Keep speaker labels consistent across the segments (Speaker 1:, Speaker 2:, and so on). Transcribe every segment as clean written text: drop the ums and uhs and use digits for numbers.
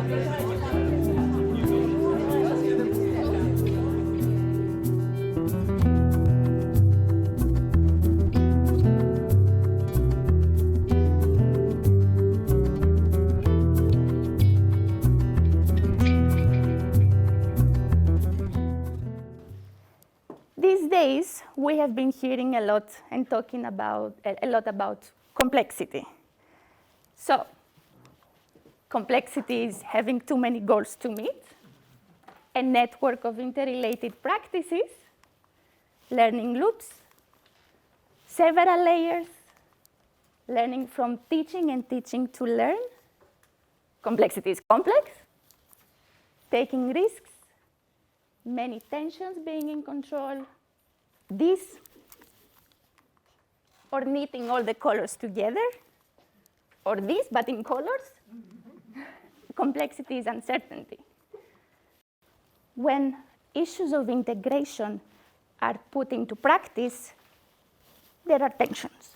Speaker 1: These days, we have been hearing a lot and talking about a lot about complexity. So, complexity is having too many goals to meet, a network of interrelated practices, learning loops, several layers, learning from teaching and teaching to learn. Complexity is complex, taking risks, many tensions being in control, this, or knitting all the colors together, or this, but in colors. Complexity is uncertainty. When issues of integration are put into practice, there are tensions.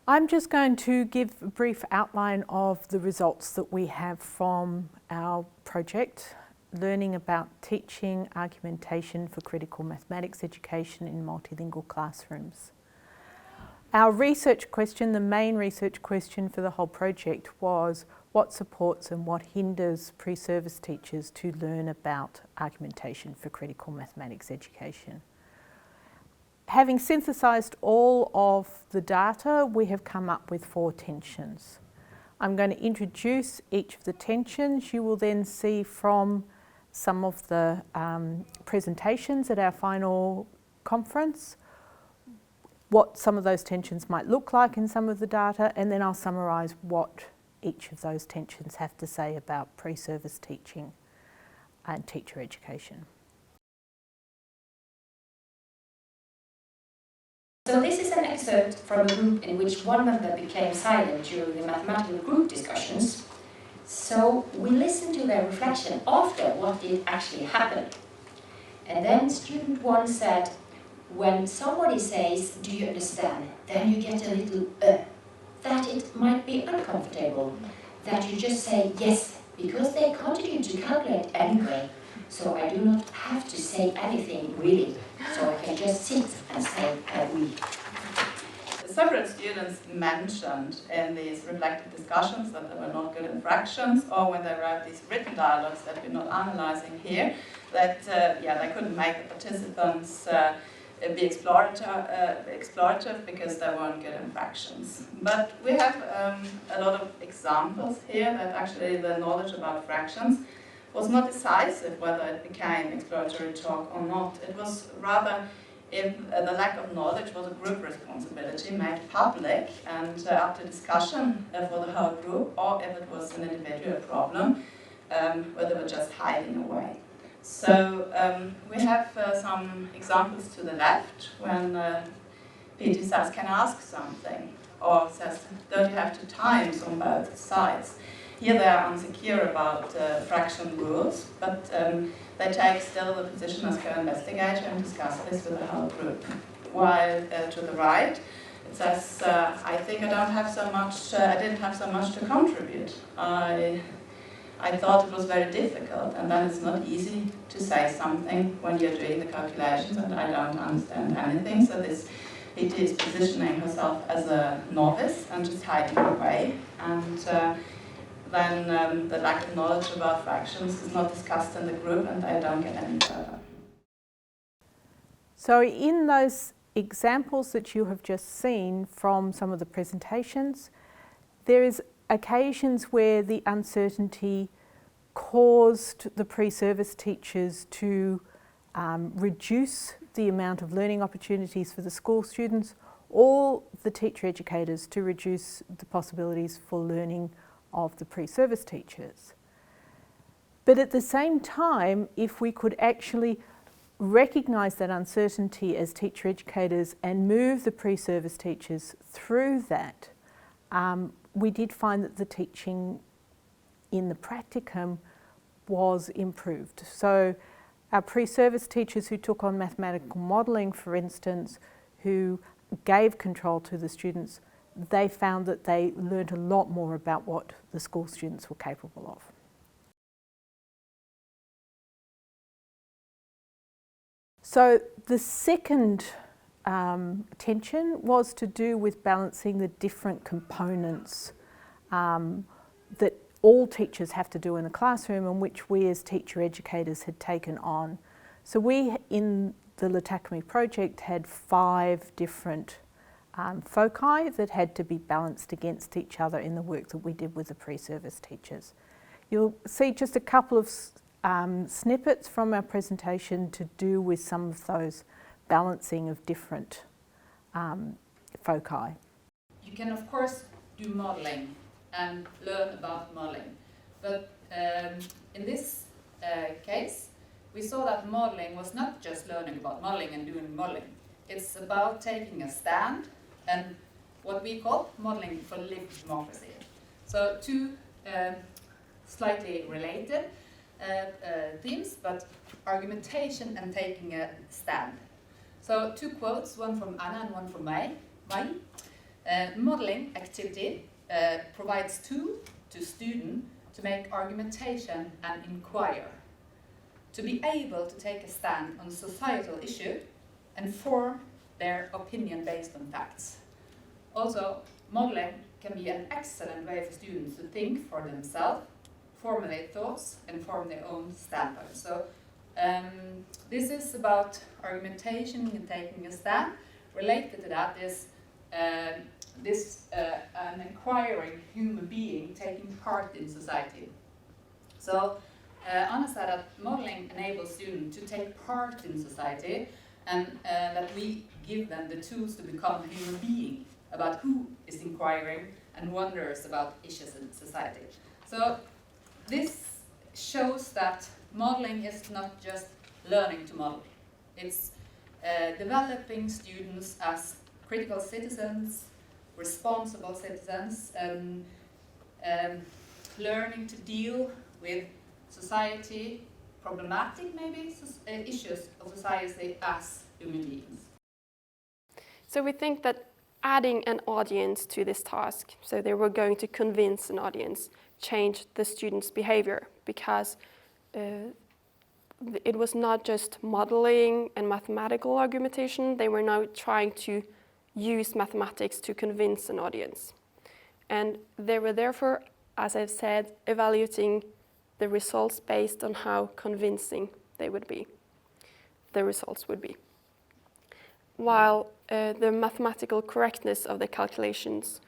Speaker 2: I'm just going to give a brief outline of the results that we have from our project, learning about teaching argumentation for critical mathematics education in multilingual classrooms. Our research question, the main research question for the whole project, was what supports and what hinders pre-service teachers to learn about argumentation for critical mathematics education. Having synthesised all of the data, we have come up with 4 tensions. I'm going to introduce each of the tensions. You will then see from some of the presentations at our final conference what some of those tensions might look like in some of the data, and then I'll summarise what each of those tensions have to say about pre-service teaching and teacher education.
Speaker 3: So this is an excerpt from a group in which one member became silent during the mathematical group discussions. So we listened to their reflection after what did actually happen. And then student 1 said, when somebody says, do you understand? Then you get a little that it might be uncomfortable, that you just say yes, because they continue to calculate anyway, so I do not have to say anything really, so I can just sit and say oui.
Speaker 4: Several students mentioned in these reflective discussions that they were not good in fractions, or when they wrote these written dialogues that we're not analyzing here, that they couldn't make the participants be explorative because they weren't good in fractions. But we have a lot of examples here that actually the knowledge about fractions was not decisive whether it became exploratory talk or not. It was rather if the lack of knowledge was a group responsibility made public and up to discussion for the whole group, or if it was an individual problem where they were just hiding away. So we have some examples to the left when Peter says, can I ask something? Or says, don't you have 2 times on both sides? Here they are unsecure about fraction rules, but they take still the position as co-investigator and discuss this with the whole group. While to the right, it says, I think I didn't have so much to contribute. I thought it was very difficult, and then it's not easy to say something when you're doing the calculations and I don't understand anything. So this PT is positioning herself as a novice and just hiding away. And then the lack of knowledge about fractions is not discussed in the group and they don't get any further.
Speaker 2: So in those examples that you have just seen from some of the presentations, there is occasions where the uncertainty caused the pre-service teachers to reduce the amount of learning opportunities for the school students, or the teacher educators to reduce the possibilities for learning of the pre-service teachers. But at the same time, if we could actually recognise that uncertainty as teacher educators and move the pre-service teachers through that, we did find that the teaching in the practicum was improved. So our pre-service teachers who took on mathematical modelling, for instance, who gave control to the students, they found that they learned a lot more about what the school students were capable of. So the second tension was to do with balancing the different components that all teachers have to do in a classroom and which we as teacher educators had taken on. So we, in the Latacme project, had 5 different foci that had to be balanced against each other in the work that we did with the pre-service teachers. You'll see just a couple of snippets from our presentation to do with some of those balancing of different foci.
Speaker 4: You can of course do modeling and learn about modeling, but in this case we saw that modeling was not just learning about modeling and doing modeling. It's about taking a stand and what we call modeling for lived democracy. So 2 slightly related themes, but argumentation and taking a stand. So 2 quotes, one from Anna and one from Mai. Modeling activity provides tool to student to make argumentation and inquire, to be able to take a stand on a societal issue and form their opinion based on facts. Also, modeling can be an excellent way for students to think for themselves, formulate thoughts and form their own standpoints. So this is about argumentation and taking a stand. Related to that is an inquiring human being taking part in society. So Anna said that modeling enables students to take part in society and that we give them the tools to become a human being about who is inquiring and wonders about issues in society. So this shows that modeling is not just learning to model. It's developing students as critical citizens, responsible citizens, and learning to deal with society, problematic maybe, issues of society as human beings.
Speaker 5: So we think that adding an audience to this task, so they were going to convince an audience, changed the students' behavior because it was not just modeling and mathematical argumentation, they were now trying to use mathematics to convince an audience. And they were therefore, as I've said, evaluating the results based on how convincing they would be, the results would be. While the mathematical correctness of the calculations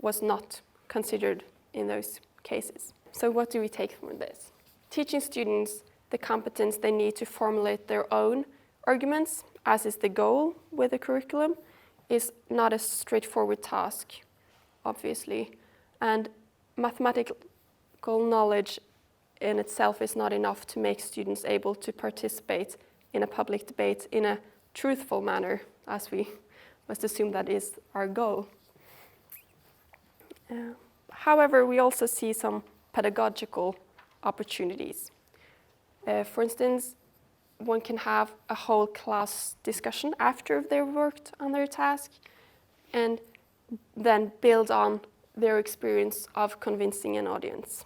Speaker 5: was not considered in those cases. So what do we take from this? Teaching students the competence they need to formulate their own arguments, as is the goal with the curriculum, is not a straightforward task, obviously. And mathematical knowledge in itself is not enough to make students able to participate in a public debate in a truthful manner, as we must assume that is our goal. However, we also see some pedagogical opportunities. For instance, one can have a whole class discussion after they've worked on their task and then build on their experience of convincing an audience.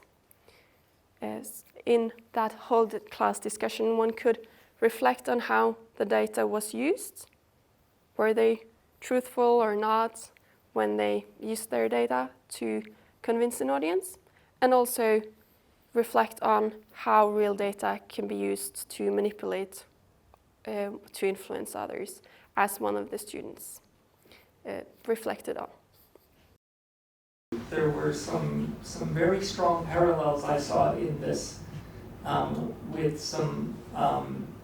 Speaker 5: In that whole class discussion, one could reflect on how the data was used. Were they truthful or not when they used their data to convince an audience? And also reflect on how real data can be used to manipulate, to influence others, as one of the students reflected on.
Speaker 6: There were some very strong parallels I saw in this with some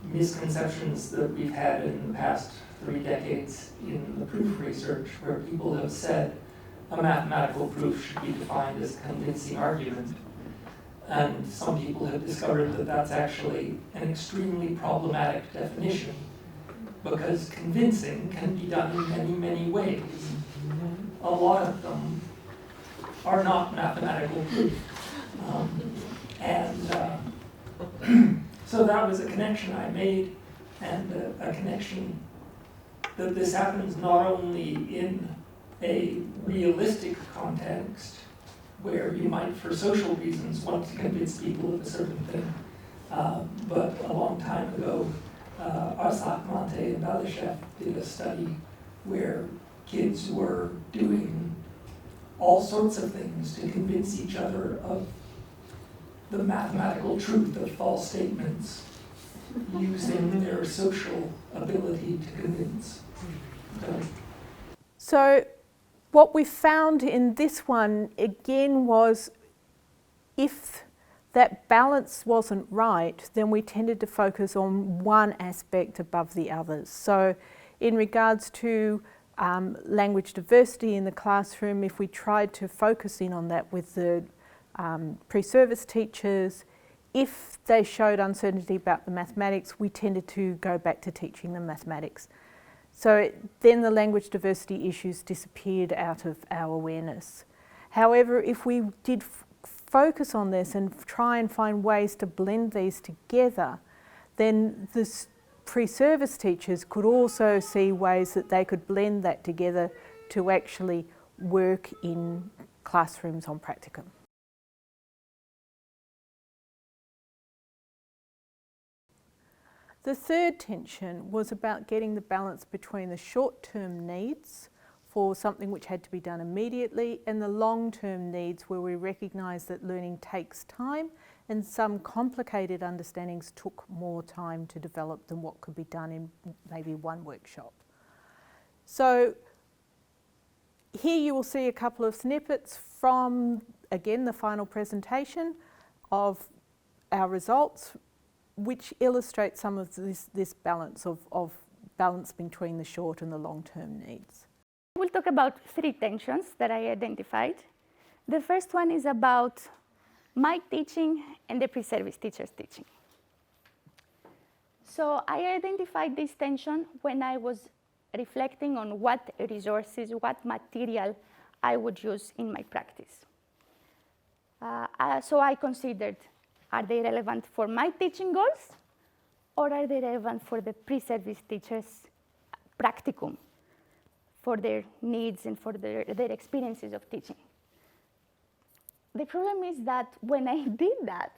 Speaker 6: misconceptions that we've had in the past 3 decades in the proof research, where people have said a mathematical proof should be defined as a convincing argument. And some people have discovered that that's actually an extremely problematic definition, because convincing can be done in many, many ways. A lot of them are not mathematical proof. So that was a connection I made, and a connection that this happens not only in a realistic context, where you might, for social reasons, want to convince people of a certain thing, but a long time ago, Latacme and Latacme did a study where kids were doing all sorts of things to convince each other of the mathematical truth of false statements, using their social ability to convince.
Speaker 2: So what we found in this one again was if that balance wasn't right, then we tended to focus on one aspect above the others. So in regards to language diversity in the classroom, if we tried to focus in on that with the pre-service teachers, if they showed uncertainty about the mathematics, we tended to go back to teaching them mathematics. So then the language diversity issues disappeared out of our awareness. However, if we did focus on this and try and find ways to blend these together, then the pre-service teachers could also see ways that they could blend that together to actually work in classrooms on practicum. The third tension was about getting the balance between the short-term needs for something which had to be done immediately and the long-term needs where we recognise that learning takes time and some complicated understandings took more time to develop than what could be done in maybe one workshop. So here you will see a couple of snippets from, again, the final presentation of our results, which illustrate some of this balance of balance between the short and the long-term needs.
Speaker 1: We'll talk about three tensions that I identified. The first one is about my teaching and the pre-service teacher's teaching. So I identified this tension when I was reflecting on what resources, what material I would use in my practice. So I considered, are they relevant for my teaching goals, or are they relevant for the pre-service teacher's practicum, for their needs and for their experiences of teaching? The problem is that when I did that,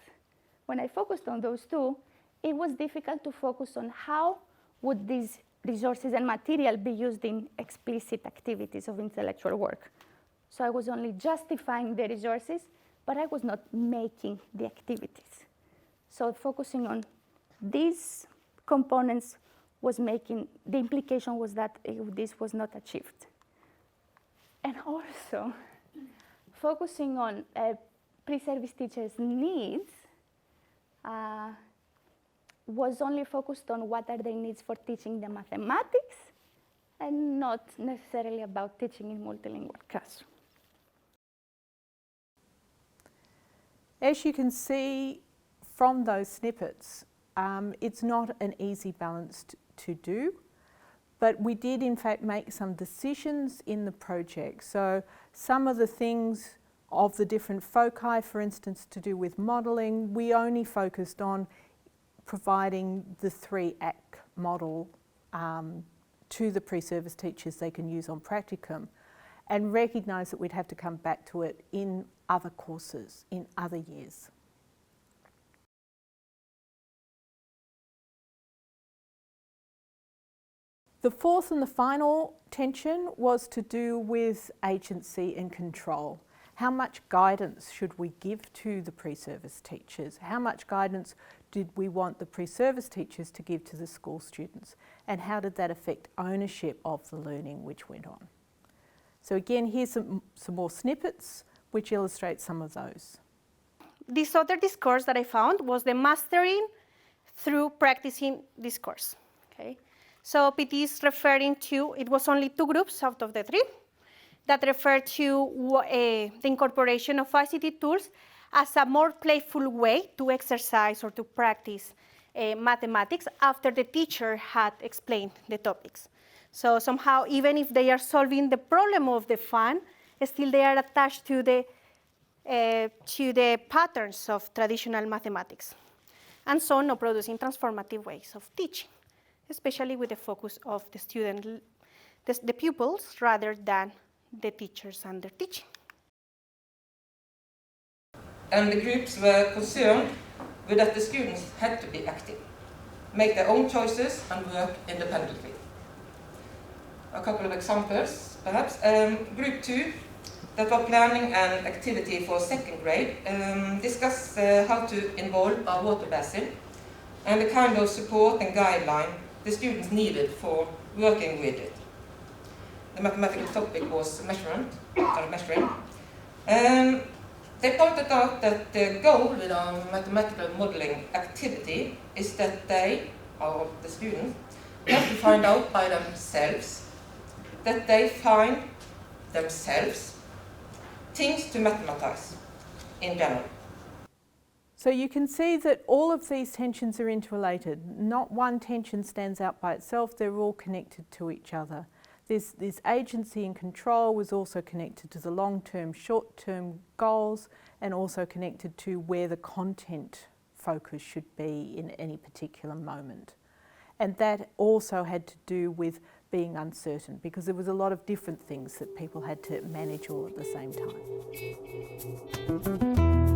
Speaker 1: when I focused on those two, it was difficult to focus on how would these resources and material be used in explicit activities of intellectual work. So I was only justifying the resources, but I was not making the activities. So focusing on these components was making, the implication was that this was not achieved. And also, focusing on pre-service teachers' needs was only focused on what are their needs for teaching the mathematics and not necessarily about teaching in multilingual classroom.
Speaker 2: As you can see from those snippets, it's not an easy balance to do, but we did in fact make some decisions in the project. So some of the things of the different foci, for instance, to do with modelling, we only focused on providing the 3-act model to the pre-service teachers they can use on practicum, and recognise that we'd have to come back to it in other courses, in other years. The fourth and the final tension was to do with agency and control. How much guidance should we give to the pre-service teachers? How much guidance did we want the pre-service teachers to give to the school students? And how did that affect ownership of the learning which went on? So again, here's some more snippets which illustrate some of those.
Speaker 7: This other discourse that I found was the mastering through practicing discourse. Okay? So PT is referring to, it was only 2 groups out of the 3 that refer to the incorporation of ICT tools as a more playful way to exercise or to practice mathematics after the teacher had explained the topics. So somehow, even if they are solving the problem of the fun, still they are attached to the patterns of traditional mathematics. And so not producing transformative ways of teaching, especially with the focus of the student, the pupils, rather than the teachers and their teaching.
Speaker 8: And the groups were concerned with that the students had to be active. make their own choices and work independently. A couple of examples, perhaps. Group 2, that were planning an activity for second grade, discussed how to involve a water basin and the kind of support and guideline the students needed for working with it. The mathematical topic was measuring. They pointed out that the goal with a mathematical modeling activity is that they, or the students, have to find out by themselves, that they find themselves things to mathematize in general.
Speaker 2: So you can see that all of these tensions are interrelated. Not one tension stands out by itself, they're all connected to each other. This agency and control was also connected to the long-term, short-term goals, and also connected to where the content focus should be in any particular moment. And that also had to do with being uncertain, because there was a lot of different things that people had to manage all at the same time.